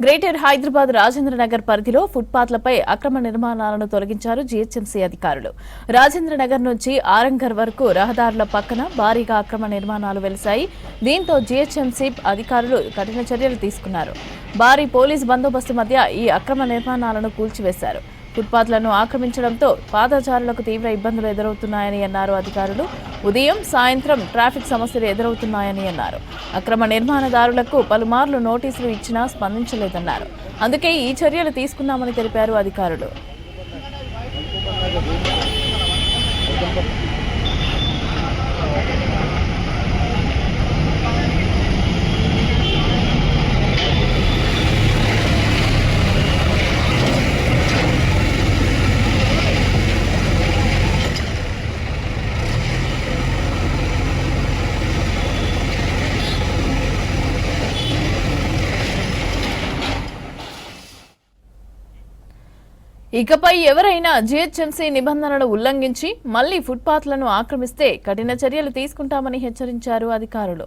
Greater Hyderabad Rajendranagar పరిధిలో ఫుట్పాత్లపై అక్రమ నిర్మాణాలను తొలగించారు జీహెచ్ఎంసీ అధికారులు. రాజేంద్రనగర్ నుంచి ఆరంఘర్ వరకు రహదారుల పక్కన భారీగా అక్రమ నిర్మాణాలు వెలిశాయి. దీంతో జీహెచ్ఎంసీ అధికారులు కఠిన చర్యలు తీసుకున్నారు. భారీ పోలీస్ బందోబస్తు మధ్య ఈ అక్రమ నిర్మాణాలను కూల్చివేశారు. ఫుట్పాత్లను ఆక్రమించడంతో పాదచారులకు తీవ్ర ఇబ్బందులు ఎదురవుతున్నాయని అన్నారు అధికారులు. ఉదయం సాయంత్రం ట్రాఫిక్ సమస్యలు ఎదురవుతున్నాయని అన్నారు. అక్రమ నిర్మాణదారులకు పలుమార్లు నోటీసులు ఇచ్చినా స్పందించలేదన్నారు. అందుకే ఈ చర్యలు తీసుకున్నామని తెలిపారు అధికారులు. ఇకపై ఎవరైనా జీహెచ్ఎంసీ నిబంధనలు ఉల్లంఘించి మళ్లీ ఫుట్పాత్లను ఆక్రమిస్తే కఠిన చర్యలు తీసుకుంటామని హెచ్చరించారు అధికారులు.